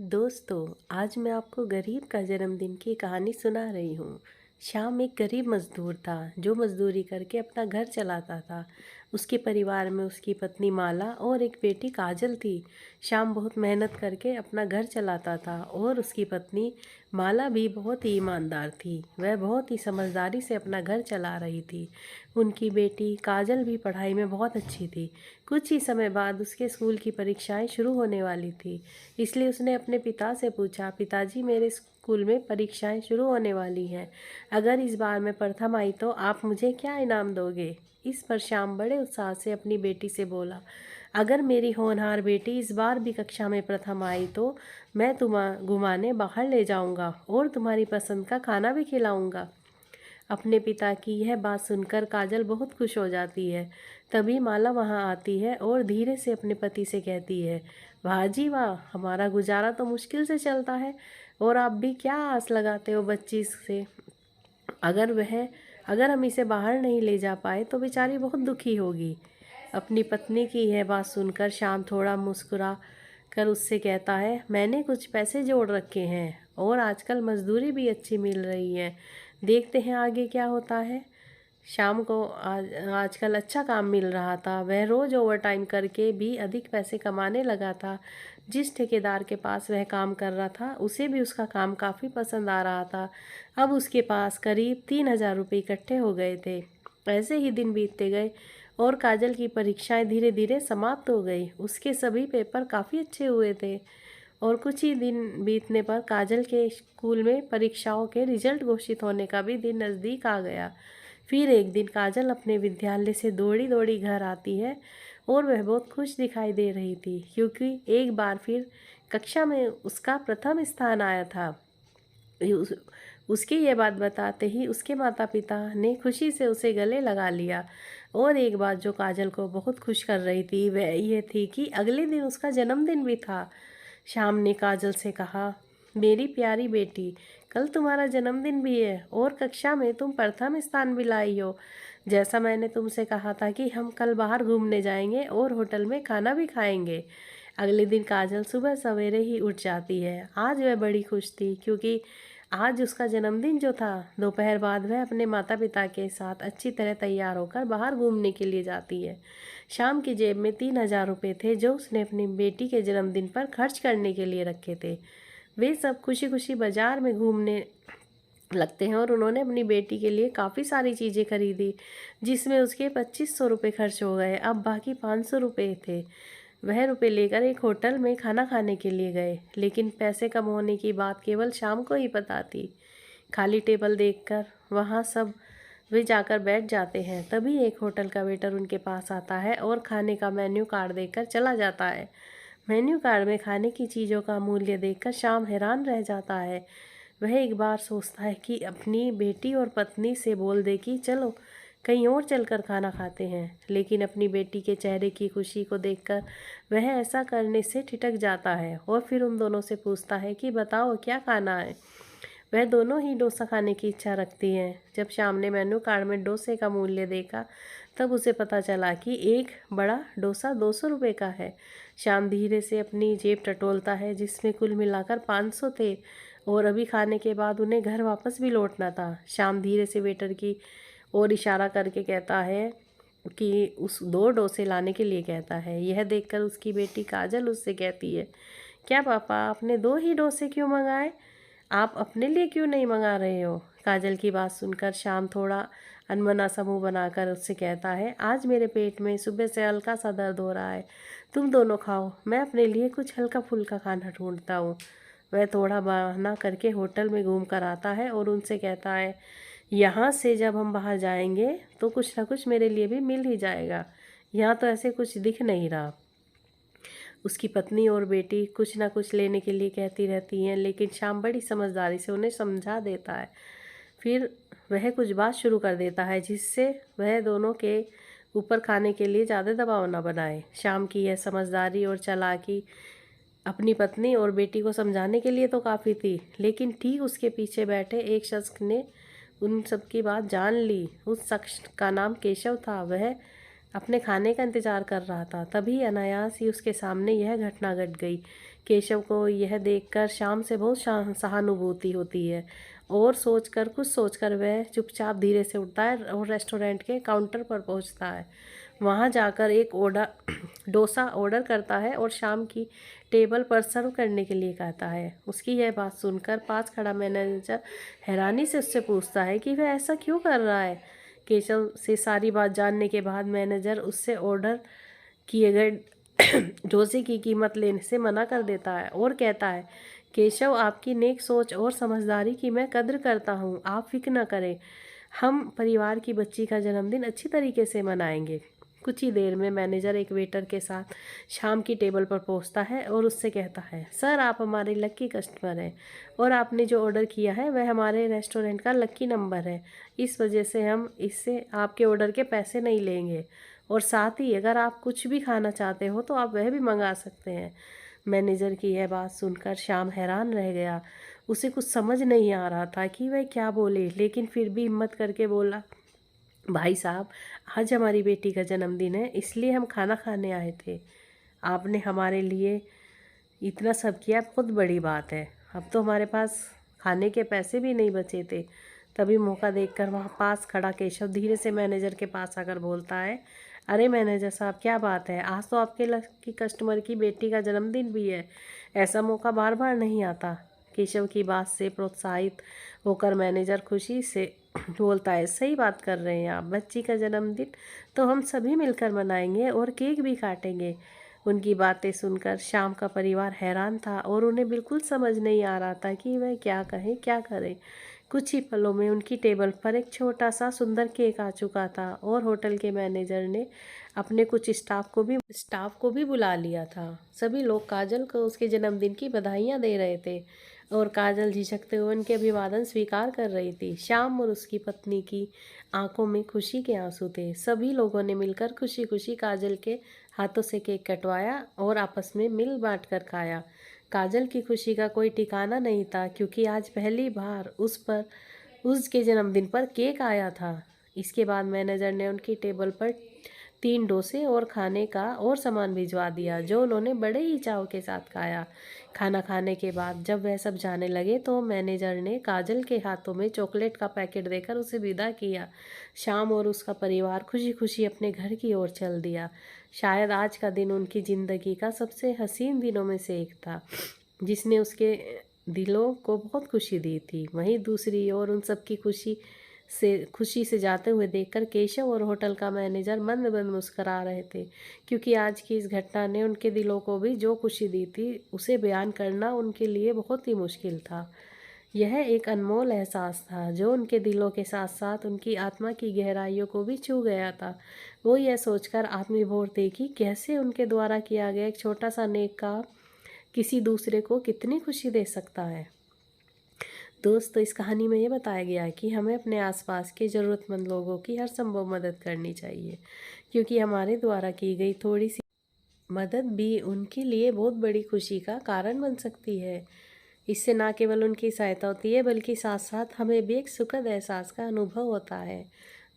दोस्तों, आज मैं आपको गरीब का जन्मदिन की कहानी सुना रही हूँ। श्याम एक गरीब मजदूर था जो मजदूरी करके अपना घर चलाता था। उसके परिवार में उसकी पत्नी माला और एक बेटी काजल थी। श्याम बहुत मेहनत करके अपना घर चलाता था और उसकी पत्नी माला भी बहुत ही ईमानदार थी। वह बहुत ही समझदारी से अपना घर चला रही थी। उनकी बेटी काजल भी पढ़ाई में बहुत अच्छी थी। कुछ ही समय बाद उसके स्कूल की परीक्षाएं शुरू होने वाली थी, इसलिए उसने अपने पिता से पूछा, पिताजी मेरे स्कूल में परीक्षाएं शुरू होने वाली हैं। अगर इस बार मैं प्रथम आई तो आप मुझे क्या इनाम दोगे? इस पर श्याम बड़े उत्साह से अपनी बेटी से बोला, अगर मेरी होनहार बेटी इस बार भी कक्षा में प्रथम आई तो मैं तुम्हें घुमाने बाहर ले जाऊंगा और तुम्हारी पसंद का खाना भी खिलाऊंगा। अपने पिता की यह बात सुनकर काजल बहुत खुश हो जाती है। तभी माला वहां आती है और धीरे से अपने पति से कहती है, वाह जी वाह, हमारा गुजारा तो मुश्किल से चलता है और आप भी क्या आस लगाते हो बच्ची से। अगर वह अगर हम इसे बाहर नहीं ले जा पाए तो बेचारी बहुत दुखी होगी। अपनी पत्नी की यह बात सुनकर श्याम थोड़ा मुस्कुरा कर उससे कहता है, मैंने कुछ पैसे जोड़ रखे हैं और आजकल मजदूरी भी अच्छी मिल रही है। देखते हैं आगे क्या होता है। शाम को आजकल अच्छा काम मिल रहा था। वह रोज़ ओवरटाइम करके भी अधिक पैसे कमाने लगा था। जिस ठेकेदार के पास वह काम कर रहा था उसे भी उसका काम काफ़ी पसंद आ रहा था। अब उसके पास करीब 3,000 रुपये इकट्ठे हो गए थे। ऐसे ही दिन बीतते गए और काजल की परीक्षाएं धीरे धीरे समाप्त हो गई। उसके सभी पेपर काफ़ी अच्छे हुए थे और कुछ ही दिन बीतने पर काजल के स्कूल में परीक्षाओं के रिजल्ट घोषित होने का भी दिन नज़दीक आ गया। फिर एक दिन काजल अपने विद्यालय से दौड़ी दौड़ी घर आती है और वह बहुत खुश दिखाई दे रही थी क्योंकि एक बार फिर कक्षा में उसका प्रथम स्थान आया था। उस, उसकी ये बात बताते ही उसके माता पिता ने खुशी से उसे गले लगा लिया। और एक बात जो काजल को बहुत खुश कर रही थी वह ये थी कि अगले दिन उसका जन्मदिन भी था। श्याम ने काजल से कहा, मेरी प्यारी बेटी, कल तुम्हारा जन्मदिन भी है और कक्षा में तुम प्रथम स्थान भी लाई हो। जैसा मैंने तुमसे कहा था कि हम कल बाहर घूमने जाएंगे और होटल में खाना भी खाएंगे। अगले दिन काजल सुबह सवेरे ही उठ जाती है। आज वह बड़ी खुश थी क्योंकि आज उसका जन्मदिन जो था। दोपहर बाद वह अपने माता पिता के साथ अच्छी तरह तैयार होकर बाहर घूमने के लिए जाती है। शाम की जेब में 3,000 रुपये थे जो उसने अपनी बेटी के जन्मदिन पर खर्च करने के लिए रखे थे। वे सब खुशी खुशी बाजार में घूमने लगते हैं और उन्होंने अपनी बेटी के लिए काफ़ी सारी चीज़ें खरीदी जिसमें उसके 2,500 रुपये खर्च हो गए। अब बाकी 500 रुपये थे। वह रुपये लेकर एक होटल में खाना खाने के लिए गए, लेकिन पैसे कम होने की बात केवल शाम को ही पता थी। खाली टेबल देखकर वहाँ सब वे जाकर बैठ जाते हैं। तभी एक होटल का वेटर उनके पास आता है और खाने का मेन्यू कार्ड देकर चला जाता है। मेन्यू कार्ड में खाने की चीज़ों का मूल्य देखकर श्याम हैरान रह जाता है। वह एक बार सोचता है कि अपनी बेटी और पत्नी से बोल दे कि चलो कहीं और चलकर खाना खाते हैं, लेकिन अपनी बेटी के चेहरे की खुशी को देखकर वह ऐसा करने से ठिठक जाता है और फिर उन दोनों से पूछता है कि बताओ क्या खाना है। वह दोनों ही डोसा खाने की इच्छा रखती हैं। जब शाम ने मेनू कार्ड में डोसे का मूल्य देखा तब उसे पता चला कि एक बड़ा डोसा 200 रुपये का है। शाम धीरे से अपनी जेब टटोलता है जिसमें कुल मिलाकर 500 थे और अभी खाने के बाद उन्हें घर वापस भी लौटना था। शाम धीरे से वेटर की ओर इशारा करके कहता है कि उस 2 डोसे लाने के लिए कहता है। यह देखकर उसकी बेटी काजल उससे कहती है, क्या पापा, आपने 2 ही डोसे क्यों मंगाए? आप अपने लिए क्यों नहीं मंगा रहे हो? काजल की बात सुनकर श्याम थोड़ा अनमना सा मुंह बनाकर उससे कहता है, आज मेरे पेट में सुबह से हल्का सा दर्द हो रहा है। तुम दोनों खाओ, मैं अपने लिए कुछ हल्का फुल्का खाना ढूंढता हूँ। वह थोड़ा बहाना करके होटल में घूम कर आता है और उनसे कहता है, यहाँ से जब हम बाहर जाएंगे तो कुछ ना कुछ मेरे लिए भी मिल ही जाएगा। यहाँ तो ऐसे कुछ दिख नहीं रहा। उसकी पत्नी और बेटी कुछ ना कुछ लेने के लिए कहती रहती हैं, लेकिन श्याम बड़ी समझदारी से उन्हें समझा देता है। फिर वह कुछ बात शुरू कर देता है जिससे वह दोनों के ऊपर खाने के लिए ज़्यादा दबाव न बनाए। श्याम की यह समझदारी और चालाकी अपनी पत्नी और बेटी को समझाने के लिए तो काफ़ी थी, लेकिन ठीक उसके पीछे बैठे एक शख्स ने उन सब की बात जान ली। उस शख्स का नाम केशव था। वह अपने खाने का इंतजार कर रहा था। तभी अनायास ही उसके सामने यह घटना घट गई। केशव को यह देखकर श्याम से बहुत सहानुभूति होती है और कुछ सोचकर वह चुपचाप धीरे से उठता है और रेस्टोरेंट के काउंटर पर पहुंचता है। वहां जाकर एक डोसा ऑर्डर करता है और शाम की टेबल पर सर्व करने के लिए कहता है। उसकी यह बात सुनकर पास खड़ा मैनेजर हैरानी से उससे पूछता है कि वह ऐसा क्यों कर रहा है। केशव से सारी बात जानने के बाद मैनेजर उससे ऑर्डर किए गए डोसे की कीमत लेने से मना कर देता है और कहता है, केशव, आपकी नेक सोच और समझदारी की मैं कद्र करता हूँ, आप फिक्र न करें, हम परिवार की बच्ची का जन्मदिन अच्छी तरीके से मनाएंगे। कुछ ही देर में मैनेजर एक वेटर के साथ शाम की टेबल पर पहुंचता है और उससे कहता है, सर, आप हमारे लक्की कस्टमर हैं और आपने जो ऑर्डर किया है वह हमारे रेस्टोरेंट का लक्की नंबर है। इस वजह से हम इससे आपके ऑर्डर के पैसे नहीं लेंगे और साथ ही अगर आप कुछ भी खाना चाहते हो तो आप वह भी मंगा सकते हैं। मैनेजर की यह बात सुनकर श्याम हैरान रह गया। उसे कुछ समझ नहीं आ रहा था कि वह क्या बोले, लेकिन फिर भी हिम्मत करके बोला, भाई साहब, आज हमारी बेटी का जन्मदिन है, इसलिए हम खाना खाने आए थे। आपने हमारे लिए इतना सब किया, बहुत बड़ी बात है। अब तो हमारे पास खाने के पैसे भी नहीं बचे थे। तभी मौका देखकर वहाँ पास खड़ा केशव धीरे से मैनेजर के पास आकर बोलता है, अरे मैनेजर साहब, क्या बात है, आज तो आपके लकी कस्टमर की बेटी का जन्मदिन भी है, ऐसा मौका बार बार नहीं आता। केशव की बात से प्रोत्साहित होकर मैनेजर खुशी से बोलता है, सही बात कर रहे हैं आप, बच्ची का जन्मदिन तो हम सभी मिलकर मनाएंगे और केक भी काटेंगे। उनकी बातें सुनकर श्याम का परिवार हैरान था और उन्हें बिल्कुल समझ नहीं आ रहा था कि वह क्या कहें क्या करें। कुछ ही पलों में उनकी टेबल पर एक छोटा सा सुंदर केक आ चुका था और होटल के मैनेजर ने अपने कुछ स्टाफ को भी बुला लिया था। सभी लोग काजल को उसके जन्मदिन की बधाइयाँ दे रहे थे और काजल झिझकते हुए उनके अभिवादन स्वीकार कर रही थी। श्याम और उसकी पत्नी की आंखों में खुशी के आंसू थे। सभी लोगों ने मिलकर खुशी खुशी काजल के हाथों से केक कटवाया और आपस में मिल बांट कर खाया। काजल की खुशी का कोई ठिकाना नहीं था, क्योंकि आज पहली बार उसके जन्मदिन पर केक आया था। इसके बाद मैनेजर ने उनकी टेबल पर 3 डोसे और खाने का और सामान भिजवा दिया, जो उन्होंने बड़े ही चाव के साथ खाया। खाना खाने के बाद जब वह सब जाने लगे तो मैनेजर ने काजल के हाथों में चॉकलेट का पैकेट देकर उसे विदा किया। श्याम और उसका परिवार खुशी खुशी अपने घर की ओर चल दिया। शायद आज का दिन उनकी ज़िंदगी का सबसे हसीन दिनों में से एक था, जिसने उसके दिलों को बहुत खुशी दी थी। वहीं दूसरी ओर उन सब की खुशी से जाते हुए देखकर केशव और होटल का मैनेजर मंद मंद मुस्करा रहे थे, क्योंकि आज की इस घटना ने उनके दिलों को भी जो खुशी दी थी उसे बयान करना उनके लिए बहुत ही मुश्किल था। यह एक अनमोल एहसास था जो उनके दिलों के साथ साथ उनकी आत्मा की गहराइयों को भी छू गया था। वो यह सोचकर आत्मविभोर थे कि कैसे उनके द्वारा किया गया एक छोटा सा नेक काम किसी दूसरे को कितनी खुशी दे सकता है। दोस्तों, इस कहानी में ये बताया गया है कि हमें अपने आसपास के ज़रूरतमंद लोगों की हर संभव मदद करनी चाहिए, क्योंकि हमारे द्वारा की गई थोड़ी सी मदद भी उनके लिए बहुत बड़ी खुशी का कारण बन सकती है। इससे न केवल उनकी सहायता होती है, बल्कि साथ साथ हमें भी एक सुखद एहसास का अनुभव होता है।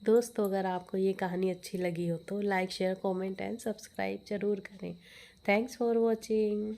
दोस्तों, अगर आपको ये कहानी अच्छी लगी हो तो like, share, comment and subscribe ज़रूर करें। Thanks for watching.